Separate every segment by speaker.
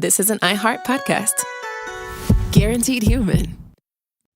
Speaker 1: this is an iHeart podcast. Guaranteed human.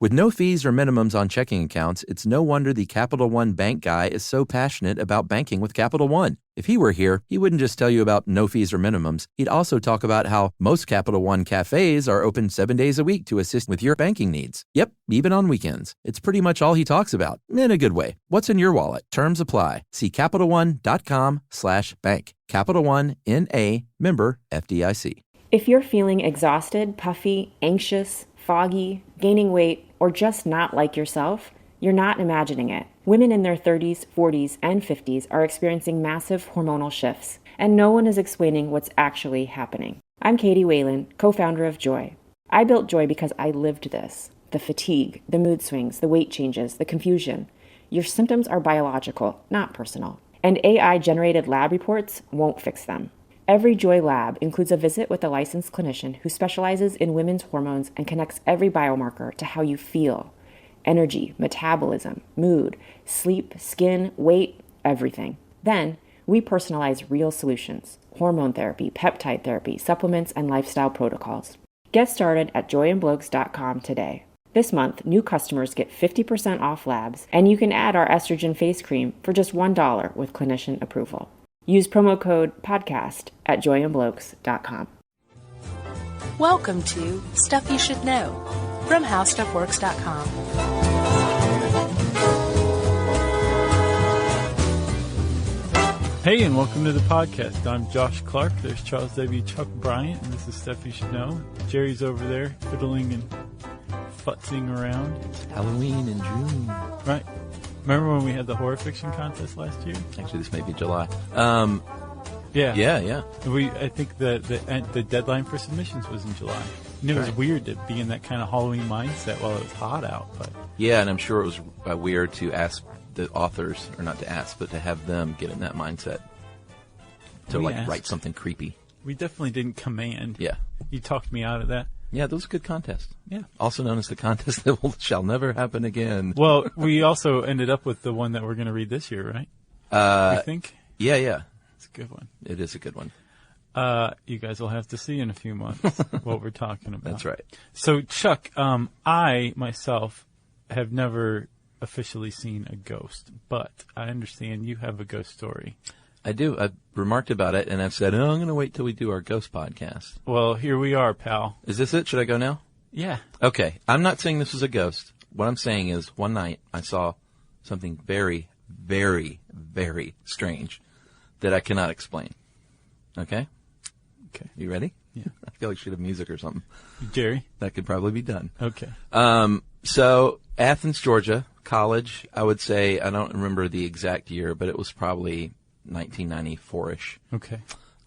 Speaker 2: With no fees or minimums on checking accounts, it's no wonder the Capital One bank guy is so passionate about banking with Capital One. If he were here, he wouldn't just tell you about no fees or minimums. He'd also talk about how most Capital One cafes are open 7 days a week to assist with your banking needs. Yep, even on weekends. It's pretty much all he talks about, in a good way. What's in your wallet? Terms apply. See CapitalOne.com/bank. Capital One, N.A., member FDIC.
Speaker 3: If you're feeling exhausted, puffy, anxious, foggy, gaining weight, or just not like yourself, you're not imagining it. Women in their 30s, 40s, and 50s are experiencing massive hormonal shifts, and no one is explaining what's actually happening. I'm Katie Whalen, co-founder of Joy. I built Joy because I lived this. The fatigue, the mood swings, the weight changes, the confusion. Your symptoms are biological, not personal. And AI-generated lab reports won't fix them. Every Joy lab includes a visit with a licensed clinician who specializes in women's hormones and connects every biomarker to how you feel. Energy, metabolism, mood, sleep, skin, weight, everything. Then, we personalize real solutions: hormone therapy, peptide therapy, supplements, and lifestyle protocols. Get started at joyandblokes.com today. This month, new customers get 50% off labs, and you can add our estrogen face cream for just $1 with clinician approval. Use promo code PODCAST at joyandblokes.com.
Speaker 4: Welcome to Stuff You Should Know from HowStuffWorks.com.
Speaker 5: Hey, and welcome to the podcast. I'm Josh Clark. There's Charles W. Chuck Bryant, and this is Stuff You Should Know. Jerry's over there fiddling and futzing around.
Speaker 2: It's Halloween in June.
Speaker 5: Right. Remember when we had the horror fiction contest last year?
Speaker 2: Actually, this may be July.
Speaker 5: Yeah. I think the deadline for submissions was in July. And it was weird to be in that kind of Halloween mindset while it was hot out. But
Speaker 2: Yeah, and I'm sure it was weird to ask the authors, or not to ask, but to have them get in that mindset to write something creepy.
Speaker 5: We definitely didn't command.
Speaker 2: Yeah.
Speaker 5: You talked me out of that.
Speaker 2: Yeah, that was a good contest.
Speaker 5: Yeah.
Speaker 2: Also known as the contest that shall never happen again.
Speaker 5: Well, we also ended up with the one that we're going to read this year, right? I think?
Speaker 2: Yeah.
Speaker 5: It's a good one.
Speaker 2: It is a good one.
Speaker 5: You guys will have to see in a few months what we're talking about.
Speaker 2: That's right.
Speaker 5: So, Chuck, I, myself, have never officially seen a ghost, but I understand you have a ghost story.
Speaker 2: I do. I've remarked about it, and I've said, I'm going to wait till we do our ghost podcast.
Speaker 5: Well, here we are, pal.
Speaker 2: Is this it? Should I go now?
Speaker 5: Yeah.
Speaker 2: Okay. I'm not saying this was a ghost. What I'm saying is one night I saw something very, very, very strange that I cannot explain. Okay?
Speaker 5: Okay.
Speaker 2: You ready?
Speaker 5: Yeah.
Speaker 2: I feel like we should have music or something.
Speaker 5: Jerry?
Speaker 2: That could probably be done.
Speaker 5: Okay.
Speaker 2: So Athens, Georgia, college, I would say, I don't remember the exact year, but it was probably 1994-ish.
Speaker 5: Okay.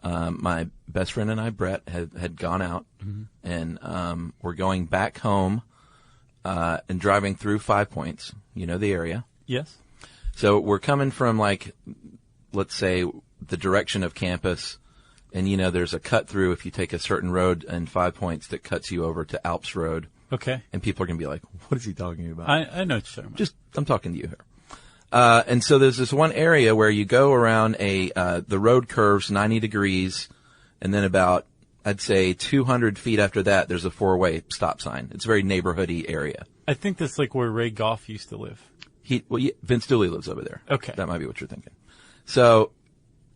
Speaker 2: My best friend and I, Brett, had gone out, and we're going back home and driving through 5 Points. You know the area.
Speaker 5: Yes.
Speaker 2: So we're coming from, let's say, the direction of campus, and, there's a cut-through if you take a certain road in 5 Points that cuts you over to Alps Road.
Speaker 5: Okay.
Speaker 2: And people are going to be like, what is he talking about?
Speaker 5: I know what you're talking about.
Speaker 2: I'm talking to you here. And so there's this one area where you go around the road curves 90 degrees, and then about, I'd say 200 feet after that, there's a 4-way stop sign. It's a very neighborhoody area.
Speaker 5: I think that's like where Ray Goff used to live.
Speaker 2: Vince Dooley lives over there.
Speaker 5: Okay.
Speaker 2: That might be what you're thinking. So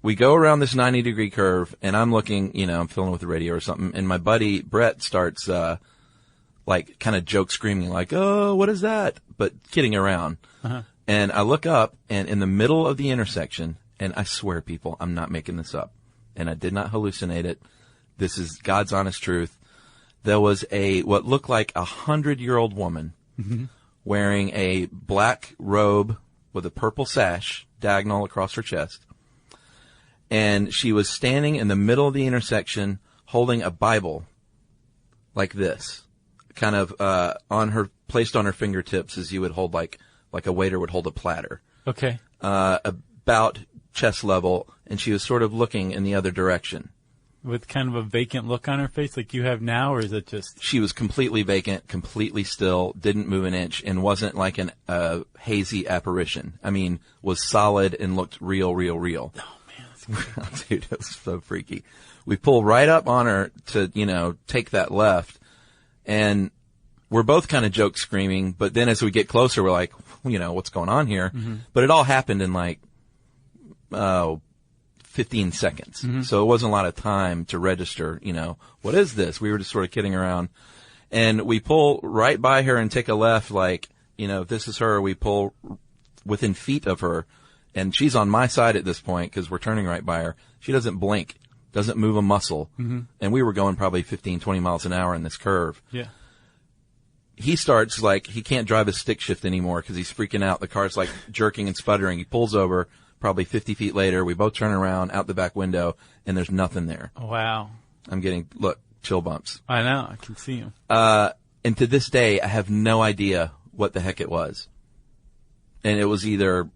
Speaker 2: we go around this 90 degree curve, and I'm looking, I'm filling with the radio or something, and my buddy Brett starts, kind of joke screaming, like, oh, what is that? But kidding around. Uh-huh. And I look up, and in the middle of the intersection, and I swear, people, I'm not making this up, and I did not hallucinate it. This is God's honest truth. There was what looked like 100-year-old woman wearing a black robe with a purple sash diagonal across her chest. And she was standing in the middle of the intersection holding a Bible like this, kind of placed on her fingertips as you would hold like a waiter would hold a platter.
Speaker 5: Okay.
Speaker 2: About chest level, and she was sort of looking in the other direction.
Speaker 5: With kind of a vacant look on her face like you have now, or is it just...
Speaker 2: She was completely vacant, completely still, didn't move an inch, and wasn't like a hazy apparition. I mean, was solid and looked real.
Speaker 5: Oh, man.
Speaker 2: Dude, it was so freaky. We pull right up on her to, take that left, and we're both kind of joke screaming, but then as we get closer, we're like, what's going on here? Mm-hmm. But it all happened in 15 seconds. Mm-hmm. So it wasn't a lot of time to register, what is this? We were just sort of kidding around. And we pull right by her and take a left, if this is her. We pull within feet of her, and she's on my side at this point because we're turning right by her. She doesn't blink, doesn't move a muscle. Mm-hmm. And we were going probably 15, 20 miles an hour in this curve.
Speaker 5: Yeah.
Speaker 2: He starts he can't drive his stick shift anymore because he's freaking out. The car's jerking and sputtering. He pulls over. Probably 50 feet later, we both turn around out the back window, and there's nothing there.
Speaker 5: Wow.
Speaker 2: I'm getting, chill bumps.
Speaker 5: I know. I can see him.
Speaker 2: And to this day, I have no idea what the heck it was. And it was either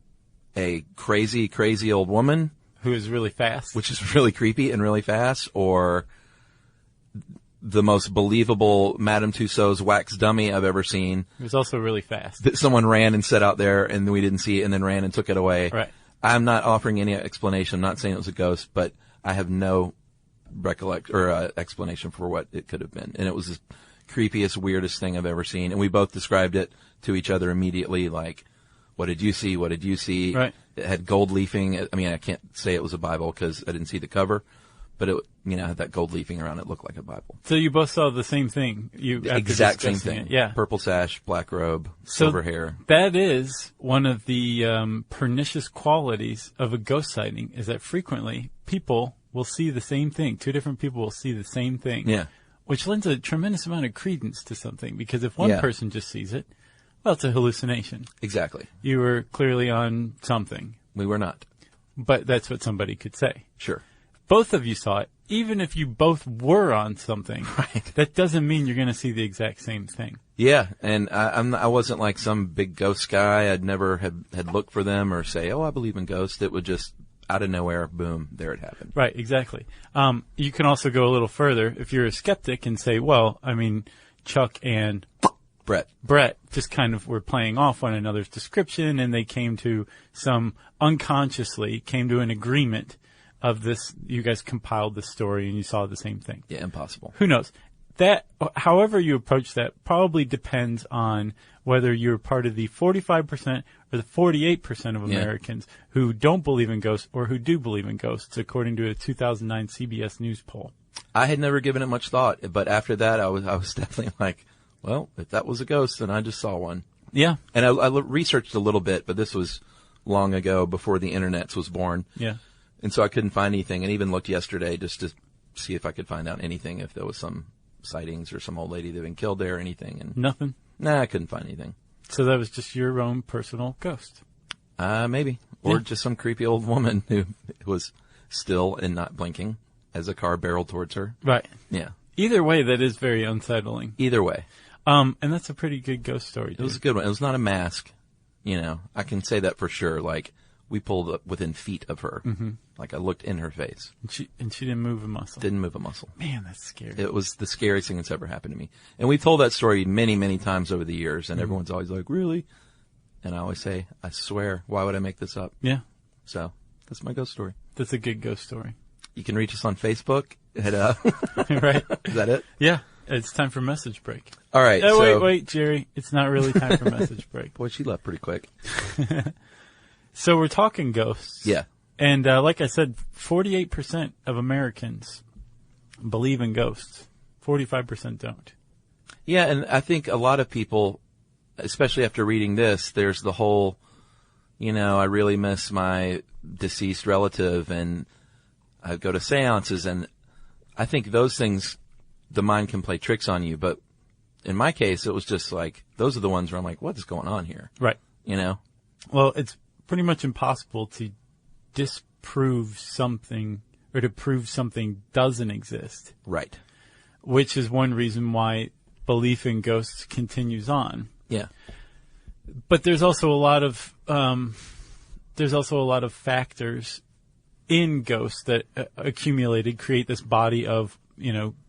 Speaker 2: a crazy, crazy old woman.
Speaker 5: Who is really fast.
Speaker 2: Which is really creepy and really fast, or the most believable Madame Tussauds wax dummy I've ever seen.
Speaker 5: It was also really fast.
Speaker 2: That someone ran and set out there, and we didn't see it, and then ran and took it away.
Speaker 5: Right.
Speaker 2: I'm not offering any explanation. I'm not saying it was a ghost, but I have no explanation for what it could have been. And it was the creepiest, weirdest thing I've ever seen. And we both described it to each other immediately, what did you see? What did you see?
Speaker 5: Right.
Speaker 2: It had gold leafing. I mean, I can't say it was a Bible because I didn't see the cover, but it, had that gold leafing around it. Looked like a Bible.
Speaker 5: So you both saw the same thing.
Speaker 2: The exact same thing.
Speaker 5: Yeah.
Speaker 2: Purple sash, black robe, silver hair.
Speaker 5: That is one of the pernicious qualities of a ghost sighting, is that frequently people will see the same thing. Two different people will see the same thing.
Speaker 2: Yeah.
Speaker 5: Which lends a tremendous amount of credence to something, because if one person just sees it, well, it's a hallucination.
Speaker 2: Exactly.
Speaker 5: You were clearly on something.
Speaker 2: We were not.
Speaker 5: But that's what somebody could say.
Speaker 2: Sure.
Speaker 5: Both of you saw it. Even if you both were on something,
Speaker 2: right,
Speaker 5: that doesn't mean you're going to see the exact same thing.
Speaker 2: Yeah, and I wasn't like some big ghost guy. I'd never had looked for them or say, I believe in ghosts. It would just, out of nowhere, boom, there it happened.
Speaker 5: Right, exactly. You can also go a little further if you're a skeptic and say, Chuck and Brett just kind of were playing off one another's description, and they unconsciously came to an agreement of this. You guys compiled this story and you saw the same thing.
Speaker 2: Yeah, impossible.
Speaker 5: Who knows? That, however you approach that, probably depends on whether you're part of the 45% or the 48% of Americans who don't believe in ghosts or who do believe in ghosts, according to a 2009 CBS News poll.
Speaker 2: I had never given it much thought, but after that, I was definitely like, well, if that was a ghost, then I just saw one.
Speaker 5: Yeah.
Speaker 2: And I researched a little bit, but this was long ago, before the internet was born.
Speaker 5: Yeah.
Speaker 2: And so I couldn't find anything, and even looked yesterday just to see if I could find out anything, if there was some sightings or some old lady that had been killed there or anything. And
Speaker 5: nothing?
Speaker 2: Nah, I couldn't find anything.
Speaker 5: So that was just your own personal ghost?
Speaker 2: Maybe. Or just some creepy old woman who was still and not blinking as a car barreled towards her.
Speaker 5: Right.
Speaker 2: Yeah.
Speaker 5: Either way, that is very unsettling.
Speaker 2: Either way.
Speaker 5: And that's a pretty good ghost story, dude.
Speaker 2: It was a good one. It was not a mask. I can say that for sure. We pulled up within feet of her. Mm-hmm. I looked in her face.
Speaker 5: And she didn't move a muscle.
Speaker 2: Didn't move a muscle.
Speaker 5: Man, that's scary.
Speaker 2: It was the scariest thing that's ever happened to me. And we've told that story many, many times over the years, and everyone's always like, really? And I always say, I swear, why would I make this up?
Speaker 5: Yeah.
Speaker 2: So, that's my ghost story.
Speaker 5: That's a good ghost story.
Speaker 2: You can reach us on Facebook.
Speaker 5: Right.
Speaker 2: Is that it?
Speaker 5: Yeah. It's time for message break.
Speaker 2: All right.
Speaker 5: Wait, Jerry. It's not really time for message break.
Speaker 2: Boy, she left pretty quick.
Speaker 5: So we're talking ghosts.
Speaker 2: Yeah.
Speaker 5: And like I said, 48% of Americans believe in ghosts. 45% don't.
Speaker 2: Yeah, and I think a lot of people, especially after reading this, there's the whole, I really miss my deceased relative, and I go to seances, and I think those things, the mind can play tricks on you. But in my case, it was just those are the ones where I'm like, what is going on here?
Speaker 5: Right. Well, it's pretty much impossible to disprove something or to prove something doesn't exist.
Speaker 2: Right.
Speaker 5: Which is one reason why belief in ghosts continues on.
Speaker 2: Yeah.
Speaker 5: But there's also a lot of factors in ghosts that accumulated create this body of,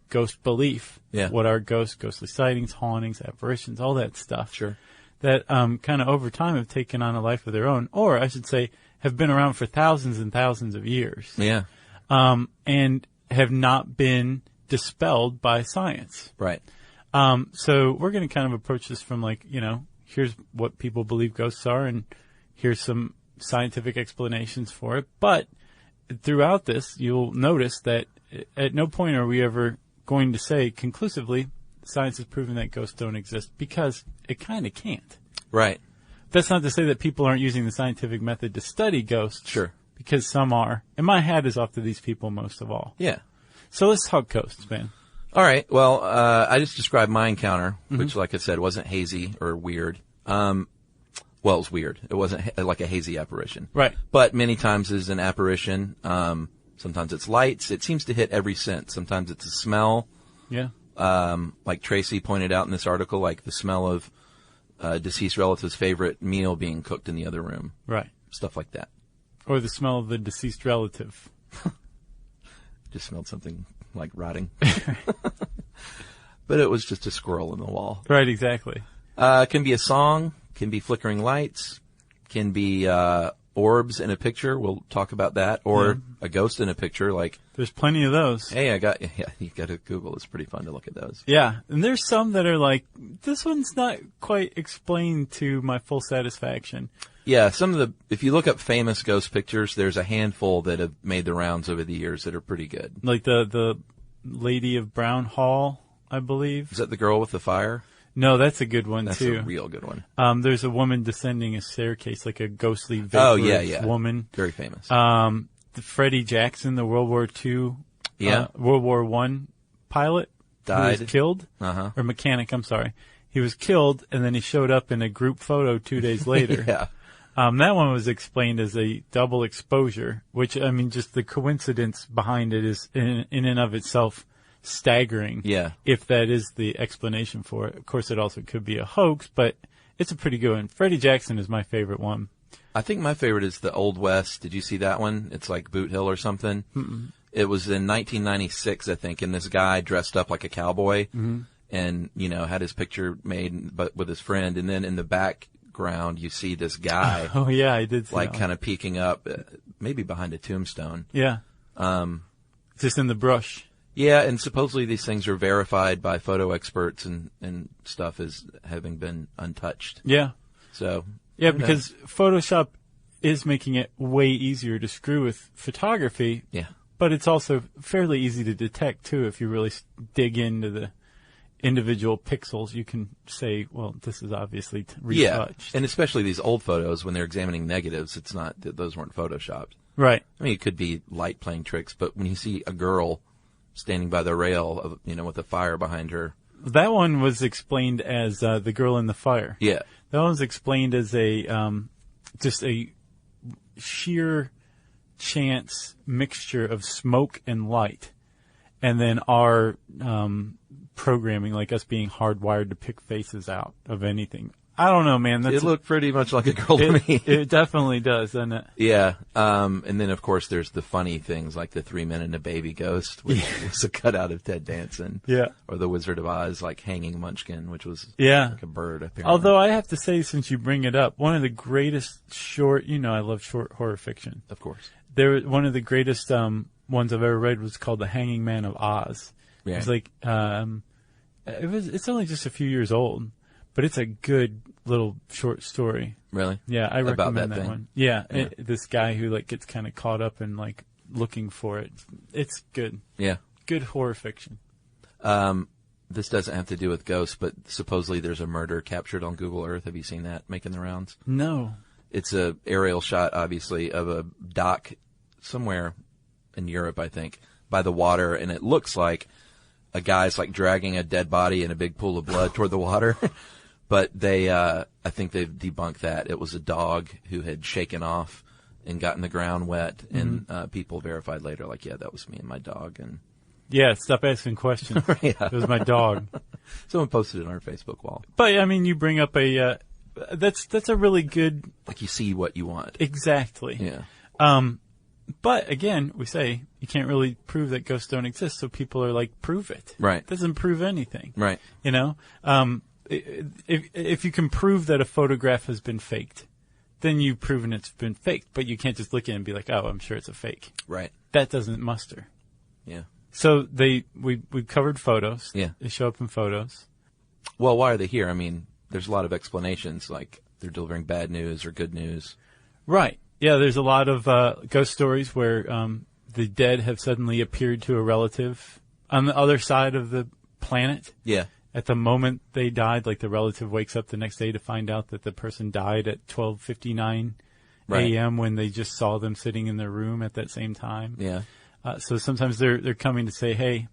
Speaker 5: ghost belief.
Speaker 2: Yeah.
Speaker 5: What are ghosts, ghostly sightings, hauntings, apparitions, all that stuff.
Speaker 2: Sure.
Speaker 5: That kind of over time have taken on a life of their own, or I should say, have been around for thousands and thousands of years.
Speaker 2: Yeah.
Speaker 5: And have not been dispelled by science.
Speaker 2: Right.
Speaker 5: So we're going to kind of approach this from like, here's what people believe ghosts are, and here's some scientific explanations for it. But throughout this, you'll notice that at no point are we ever going to say conclusively science has proven that ghosts don't exist, because it kind of can't.
Speaker 2: Right.
Speaker 5: That's not to say that people aren't using the scientific method to study ghosts.
Speaker 2: Sure.
Speaker 5: Because some are. And my hat is off to these people most of all.
Speaker 2: Yeah.
Speaker 5: So let's talk ghosts, man.
Speaker 2: All right. Well, I just described my encounter, which, like I said, wasn't hazy or weird. Well, it was weird. It wasn't like a hazy apparition.
Speaker 5: Right.
Speaker 2: But many times is an apparition. Sometimes it's lights. It seems to hit every sense. Sometimes it's a smell.
Speaker 5: Yeah.
Speaker 2: Like Tracy pointed out in this article, like the smell of deceased relative's favorite meal being cooked in the other room.
Speaker 5: Right.
Speaker 2: Stuff like that.
Speaker 5: Or the smell of the deceased relative.
Speaker 2: Just smelled something like rotting. But it was just a squirrel in the wall.
Speaker 5: Right, exactly.
Speaker 2: Can be a song, can be flickering lights, can be orbs in a picture. We'll talk about that. Or a ghost in a picture, like...
Speaker 5: There's plenty of those.
Speaker 2: Hey, you got to Google. It's pretty fun to look at those.
Speaker 5: Yeah, and there's some that are like, this one's not quite explained to my full satisfaction.
Speaker 2: Yeah, if you look up famous ghost pictures, there's a handful that have made the rounds over the years that are pretty good.
Speaker 5: Like the Lady of Brown Hall, I believe.
Speaker 2: Is that the girl with the fire?
Speaker 5: No, that's a good one,
Speaker 2: That's
Speaker 5: too.
Speaker 2: a real good one.
Speaker 5: There's a woman descending a staircase, like a ghostly vaporous woman.
Speaker 2: Very famous.
Speaker 5: The Freddie Jackson, the World War II, World War I pilot,
Speaker 2: died,
Speaker 5: who was killed, or mechanic, I'm sorry. He was killed, and then he showed up in a group photo 2 days later.
Speaker 2: Yeah.
Speaker 5: That one was explained as a double exposure, which, I mean, just the coincidence behind it is in and of itself staggering.
Speaker 2: Yeah.
Speaker 5: If that is the explanation for it. Of course, it also could be a hoax, but it's a pretty good one. Freddie Jackson is my favorite one.
Speaker 2: I think my favorite is the Old West. Did you see that one? It's like Boot Hill or something. Mm-mm. It was in 1996, I think, and this guy dressed up like a cowboy and, had his picture made but with his friend. And then in the background, you see this guy.
Speaker 5: Oh, yeah, I did see
Speaker 2: like kind of peeking up, maybe behind a tombstone.
Speaker 5: Yeah. Just in the brush.
Speaker 2: Yeah, and supposedly these things are verified by photo experts and stuff as having been untouched.
Speaker 5: Yeah.
Speaker 2: So...
Speaker 5: Yeah, because Photoshop is making it way easier to screw with photography.
Speaker 2: Yeah.
Speaker 5: But it's also fairly easy to detect, too. If you really dig into the individual pixels, you can say, well, this is obviously retouched.
Speaker 2: Yeah, and especially these old photos, when they're examining negatives, it's not, those weren't Photoshopped.
Speaker 5: Right.
Speaker 2: I mean, it could be light playing tricks, but when you see a girl standing by the rail, with a fire behind her.
Speaker 5: That one was explained as the girl in the fire.
Speaker 2: Yeah.
Speaker 5: That one was explained as just a sheer chance mixture of smoke and light, and then our programming, like us being hardwired to pick faces out of anything. I don't know, man.
Speaker 2: It looked pretty much like a girl to me.
Speaker 5: It definitely does, doesn't it?
Speaker 2: Yeah. And then, of course, there's the funny things like the 3 Men and a Baby Ghost, which was a cutout of Ted Danson.
Speaker 5: Yeah.
Speaker 2: Or the Wizard of Oz, like hanging Munchkin, which was like a bird, apparently.
Speaker 5: Although I have to say, since you bring it up, one of the greatest I love short horror fiction.
Speaker 2: Of course.
Speaker 5: One of the greatest ones I've ever read was called The Hanging Man of Oz.
Speaker 2: Yeah.
Speaker 5: It's like, it's only just a few years old, but it's a good little short story.
Speaker 2: Really?
Speaker 5: Yeah, I recommend that one. Yeah,
Speaker 2: Yeah.
Speaker 5: This guy who gets kind of caught up in looking for it. It's good.
Speaker 2: Yeah.
Speaker 5: Good horror fiction.
Speaker 2: This doesn't have to do with ghosts, but supposedly there's a murder captured on Google Earth. Have you seen that making the rounds?
Speaker 5: No.
Speaker 2: It's a aerial shot, obviously, of a dock somewhere in Europe, I think, by the water, and it looks like a guy's dragging a dead body in a big pool of blood toward the water. But I think they've debunked that. It was a dog who had shaken off and gotten the ground wet, and people verified later, that was me and my dog. And
Speaker 5: yeah, stop asking questions.
Speaker 2: Yeah.
Speaker 5: It was my dog.
Speaker 2: Someone posted it on our Facebook wall.
Speaker 5: But I mean, you bring up that's a really good.
Speaker 2: You see what you want.
Speaker 5: Exactly.
Speaker 2: Yeah.
Speaker 5: But again, we say you can't really prove that ghosts don't exist, so people are prove it.
Speaker 2: Right.
Speaker 5: It doesn't prove anything.
Speaker 2: Right.
Speaker 5: If you can prove that a photograph has been faked, then you've proven it's been faked. But you can't just look at it and be like, oh, I'm sure it's a fake.
Speaker 2: Right.
Speaker 5: That doesn't muster.
Speaker 2: Yeah.
Speaker 5: So we covered photos.
Speaker 2: Yeah.
Speaker 5: They show up in photos.
Speaker 2: Well, why are they here? I mean, there's a lot of explanations, like they're delivering bad news or good news.
Speaker 5: Right. Yeah, there's a lot of ghost stories where the dead have suddenly appeared to a relative on the other side of the planet.
Speaker 2: Yeah.
Speaker 5: At the moment they died, like the relative wakes up the next day to find out that the person died at 12:59 a.m. when they just saw them sitting in their room at that same time.
Speaker 2: Yeah.
Speaker 5: So sometimes they're coming to say, hey,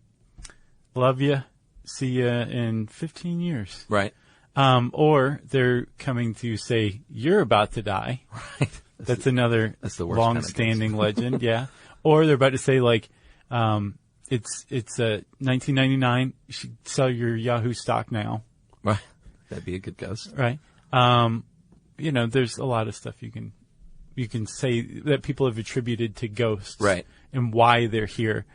Speaker 5: love you, see you in 15 years.
Speaker 2: Right.
Speaker 5: Or they're coming to say, you're about to die.
Speaker 2: Right.
Speaker 5: That's the worst long-standing legend, yeah. Or they're about to say, like, it's 1999. You should sell your Yahoo stock now.
Speaker 2: Right. That'd be a good ghost.
Speaker 5: Right. There's a lot of stuff you can say that people have attributed to ghosts.
Speaker 2: Right.
Speaker 5: And why they're here.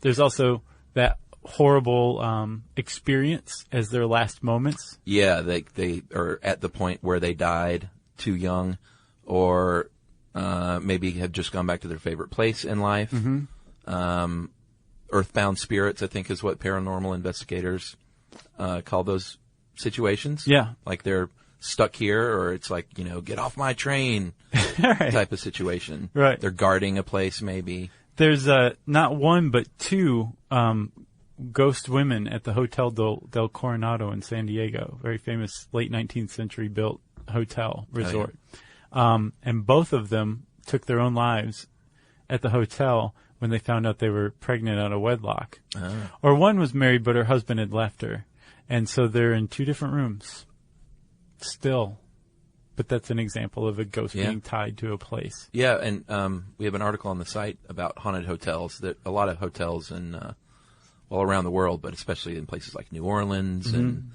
Speaker 5: There's also that horrible experience as their last moments.
Speaker 2: Yeah, they are at the point where they died too young, or maybe have just gone back to their favorite place in life. Mm-hmm. Earthbound spirits, I think, is what paranormal investigators call those situations.
Speaker 5: Yeah.
Speaker 2: Like they're stuck here, or it's like, get off my train
Speaker 5: Right.
Speaker 2: type of situation.
Speaker 5: Right.
Speaker 2: They're guarding a place, maybe.
Speaker 5: There's not one but two ghost women at the Hotel del Coronado in San Diego, very famous late 19th century built hotel resort. Oh, yeah. And both of them took their own lives at the hotel when they found out they were pregnant out of wedlock. Oh. Or one was married, but her husband had left her. And so they're in two different rooms still. But that's an example of a ghost being tied to a place.
Speaker 2: Yeah, and we have an article on the site about haunted hotels. That a lot of hotels in around the world, but especially in places like New Orleans and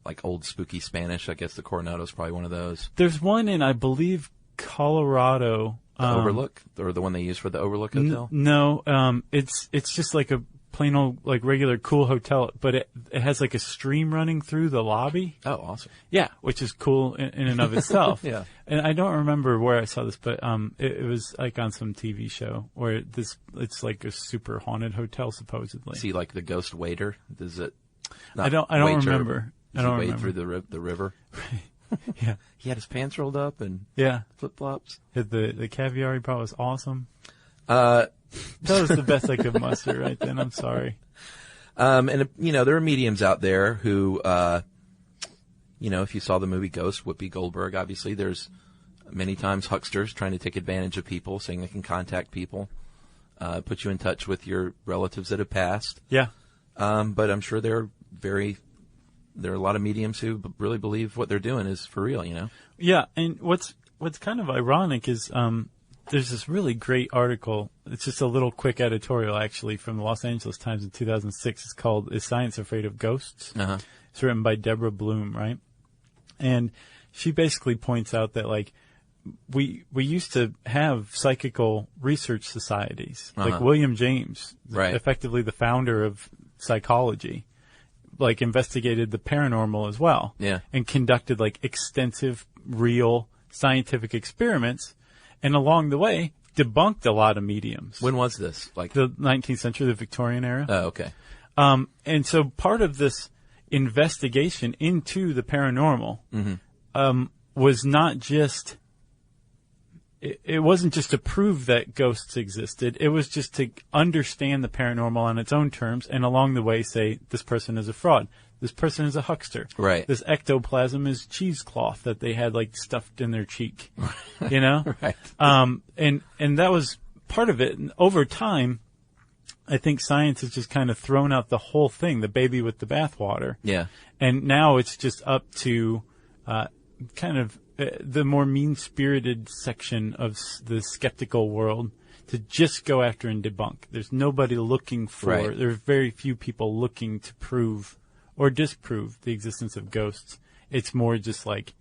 Speaker 2: like old spooky Spanish. I guess the Coronado is probably one of those.
Speaker 5: There's one in, I believe, Colorado.
Speaker 2: The Overlook, or the one they use for the Overlook Hotel?
Speaker 5: No, it's just like a plain old, like regular cool hotel, but it has like a stream running through the lobby.
Speaker 2: Oh, awesome.
Speaker 5: Yeah, which is cool in and of itself.
Speaker 2: Yeah.
Speaker 5: And I don't remember where I saw this, but it was like on some TV show where it's like a super haunted hotel supposedly.
Speaker 2: See, like the ghost waiter? Does it?
Speaker 5: I don't remember.
Speaker 2: Does he wade through the river?
Speaker 5: Yeah.
Speaker 2: He had his pants rolled up and flip-flops.
Speaker 5: The caviar he brought was awesome. That was the best I could muster right then. I'm sorry.
Speaker 2: And there are mediums out there who, if you saw the movie Ghost, Whoopi Goldberg, obviously, there's many times hucksters trying to take advantage of people, saying they can contact people, put you in touch with your relatives that have passed.
Speaker 5: Yeah.
Speaker 2: But I'm sure there are a lot of mediums who really believe what they're doing is for real,
Speaker 5: Yeah, and what's kind of ironic is there's this really great article. It's just a little quick editorial, actually, from the Los Angeles Times in 2006. It's called "Is Science Afraid of Ghosts?" Uh-huh. It's written by Deborah Bloom, right? And she basically points out that, like, we used to have psychical research societies, like William James,
Speaker 2: right,
Speaker 5: effectively the founder of psychology, like investigated the paranormal as well, and conducted like extensive, real scientific experiments, and along the way debunked a lot of mediums.
Speaker 2: When was this? Like
Speaker 5: the 19th century, the Victorian era.
Speaker 2: Oh, okay.
Speaker 5: And so part of this investigation into the paranormal was not just. It wasn't just to prove that ghosts existed. It was just to understand the paranormal on its own terms, and along the way say, this person is a fraud. This person is a huckster.
Speaker 2: Right.
Speaker 5: This ectoplasm is cheesecloth that they had, like, stuffed in their cheek. You know?
Speaker 2: Right.
Speaker 5: And that was part of it. And over time, I think science has just kind of thrown out the whole thing, the baby with the bathwater.
Speaker 2: Yeah.
Speaker 5: And now it's just up to kind of the more mean-spirited section of the skeptical world to just go after and debunk. There's nobody looking for, there's very few people looking to prove or disprove the existence of ghosts. It's more just like,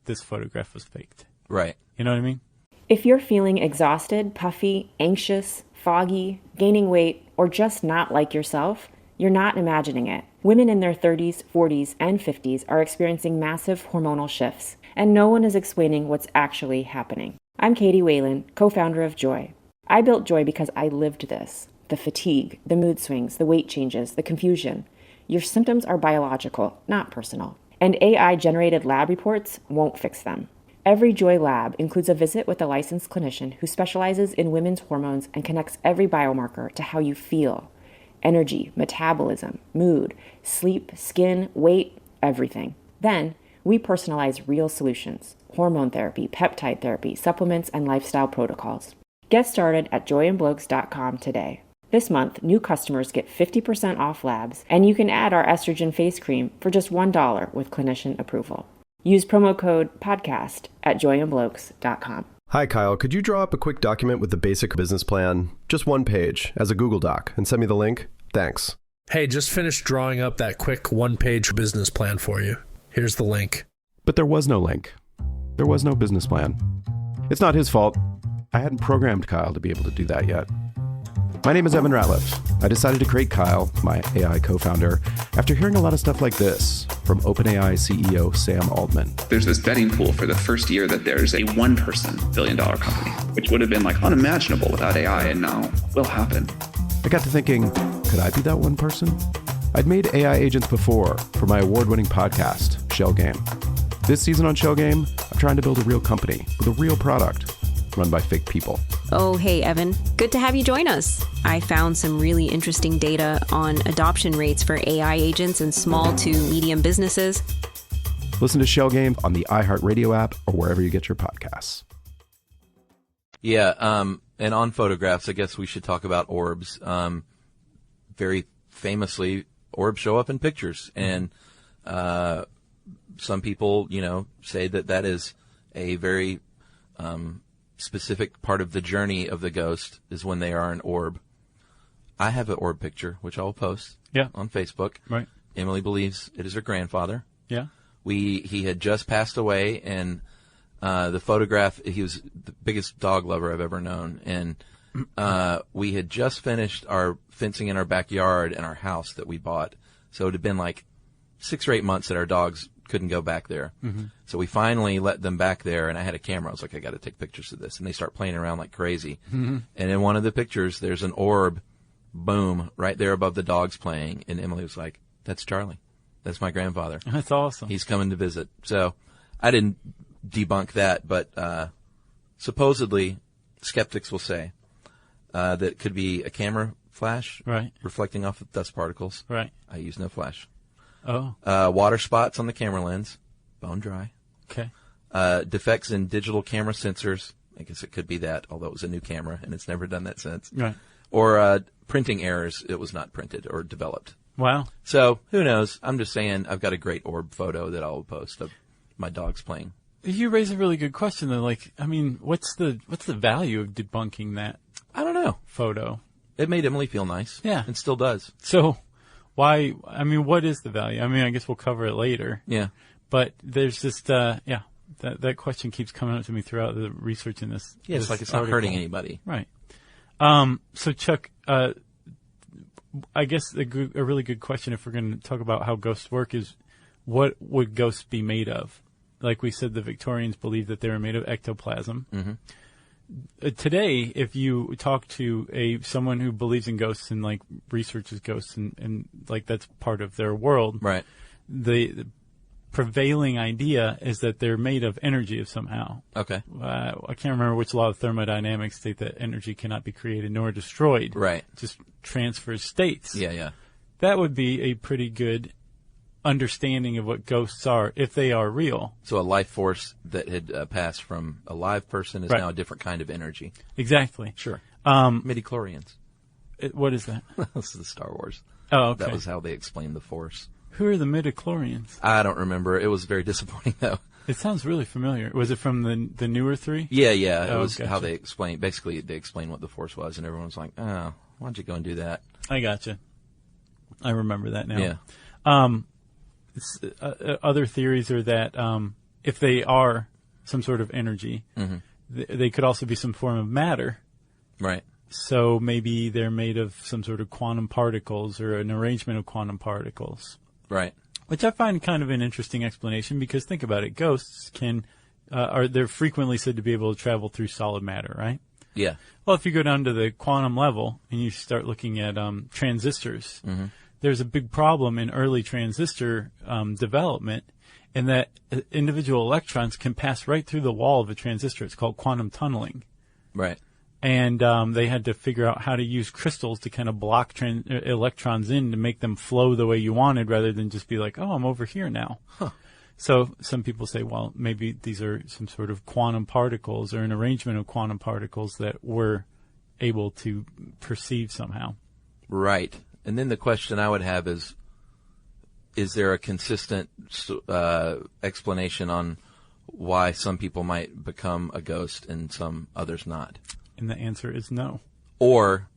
Speaker 5: this photograph was faked.
Speaker 2: Right.
Speaker 5: You know what I mean?
Speaker 3: If you're feeling exhausted, puffy, anxious, foggy, gaining weight, or just not like yourself, You're not imagining it. Women in their 30s, 40s, and 50s are experiencing massive hormonal shifts, and no one is explaining what's actually happening. I'm Katie Whalen, co-founder of Joy. I built Joy because I lived this. The fatigue, the mood swings, the weight changes, the confusion. Your symptoms are biological, not personal. And AI-generated lab reports won't fix them. Every Joy lab includes a visit with a licensed clinician who specializes in women's hormones and connects every biomarker to how you feel. Energy, metabolism, mood, sleep, skin, weight, everything. Then, we personalize real solutions: hormone therapy, peptide therapy, supplements, and lifestyle protocols. Get started at joyandblokes.com today. This month, new customers get 50% off labs, and you can add our estrogen face cream for just $1 with clinician approval. Use promo code PODCAST at joyandblokes.com.
Speaker 6: Hi, Kyle. Could you draw up a quick document with the basic business plan, just one page, as a Google Doc, and send me the link? Thanks.
Speaker 7: Hey, just finished drawing up that quick one-page business plan for you. Here's the link.
Speaker 8: But there was no link. There was no business plan. It's not his fault. I hadn't programmed Kyle to be able to do that yet. My name is Evan Ratliff. I decided to create Kyle, my AI co-founder, after hearing a lot of stuff like this from OpenAI CEO Sam Altman.
Speaker 9: There's this betting pool for the first year that there's a one-person billion-dollar company, which would have been like unimaginable without AI, and now will happen.
Speaker 8: I got to thinking, could I be that one person? I'd made AI agents before for my award-winning podcast, Shell Game. This season on Shell Game, I'm trying to build a real company with a real product run by fake people.
Speaker 10: Oh, hey, Evan. Good to have you join us. I found some really interesting data on adoption rates for AI agents in small to medium businesses.
Speaker 8: Listen to Shell Game on the iHeartRadio app or wherever you get your podcasts.
Speaker 2: Yeah, and on photographs, I guess we should talk about orbs. Very famously, orbs show up in pictures, and some people, say that is a very specific part of the journey of the ghost is when they are an orb. I have an orb picture, which I will post on Facebook.
Speaker 5: Right.
Speaker 2: Emily believes it is her grandfather.
Speaker 5: Yeah.
Speaker 2: He had just passed away, and the photograph, he was the biggest dog lover I've ever known, and we had just finished our fencing in our backyard and our house that we bought. So it had been like 6 or 8 months that our dogs couldn't go back there. Mm-hmm. So we finally let them back there, and I had a camera. I was like, I got to take pictures of this. And they start playing around like crazy. Mm-hmm. And in one of the pictures, there's an orb, boom, right there above the dogs playing. And Emily was like, that's Charlie. That's my grandfather.
Speaker 5: That's awesome.
Speaker 2: He's coming to visit. So I didn't debunk that, but supposedly skeptics will say that it could be a camera flash reflecting off of dust particles.
Speaker 5: Right.
Speaker 2: I use no flash.
Speaker 5: Oh.
Speaker 2: Water spots on the camera lens, bone dry.
Speaker 5: Okay.
Speaker 2: Defects in digital camera sensors. I guess it could be that, although it was a new camera and it's never done that since.
Speaker 5: Right.
Speaker 2: Or printing errors. It was not printed or developed.
Speaker 5: Wow.
Speaker 2: So who knows? I'm just saying I've got a great orb photo that I'll post of my dogs playing.
Speaker 5: You raise a really good question though. Like, I mean, what's the value of debunking that?
Speaker 2: I don't know.
Speaker 5: Photo.
Speaker 2: It made Emily feel nice.
Speaker 5: Yeah.
Speaker 2: It still does.
Speaker 5: So why, I mean, what is the value? I mean, I guess we'll cover it later.
Speaker 2: Yeah.
Speaker 5: But there's just, that question keeps coming up to me throughout the research in this.
Speaker 2: Yeah, it's like it's not hurting anybody.
Speaker 5: Right. So Chuck, I guess a really good question if we're going to talk about how ghosts work is what would ghosts be made of? Like we said, the Victorians believed that they were made of ectoplasm. Mm-hmm. Today, if you talk to someone who believes in ghosts and like researches ghosts and like that's part of their world,
Speaker 2: right?
Speaker 5: The prevailing idea is that they're made of energy of somehow.
Speaker 2: Okay.
Speaker 5: I can't remember which law of thermodynamics state that energy cannot be created nor destroyed.
Speaker 2: Right.
Speaker 5: Just transfers states.
Speaker 2: Yeah.
Speaker 5: That would be a pretty good understanding of what ghosts are if they are real.
Speaker 2: So a life force that had passed from a live person is now a different kind of energy.
Speaker 5: Exactly.
Speaker 2: Sure. Midichlorians.
Speaker 5: What is that?
Speaker 2: This is the Star Wars.
Speaker 5: Oh, okay.
Speaker 2: That was how they explained the Force.
Speaker 5: Who are the midichlorians?
Speaker 2: I don't remember. It was very disappointing, though.
Speaker 5: It sounds really familiar. Was it from the newer three?
Speaker 2: Yeah. It was how they explained. Basically, they explained what the Force was, and everyone was like, "Oh, why don't you go and do that?" I
Speaker 5: gotcha. I remember that now.
Speaker 2: Yeah.
Speaker 5: Other theories are that if they are some sort of energy, they could also be some form of matter.
Speaker 2: Right.
Speaker 5: So maybe they're made of some sort of quantum particles or an arrangement of quantum particles.
Speaker 2: Right.
Speaker 5: Which I find kind of an interesting explanation because think about it. Ghosts they're frequently said to be able to travel through solid matter, right?
Speaker 2: Yeah.
Speaker 5: Well, if you go down to the quantum level and you start looking at transistors, there's a big problem in early transistor development in that individual electrons can pass right through the wall of a transistor. It's called quantum tunneling.
Speaker 2: Right.
Speaker 5: And they had to figure out how to use crystals to kind of block electrons in to make them flow the way you wanted rather than just be like, oh, I'm over here now.
Speaker 2: Huh.
Speaker 5: So some people say, well, maybe these are some sort of quantum particles or an arrangement of quantum particles that we're able to perceive somehow.
Speaker 2: Right. And then the question I would have is there a consistent explanation on why some people might become a ghost and some others not?
Speaker 5: And the answer is no.
Speaker 2: Or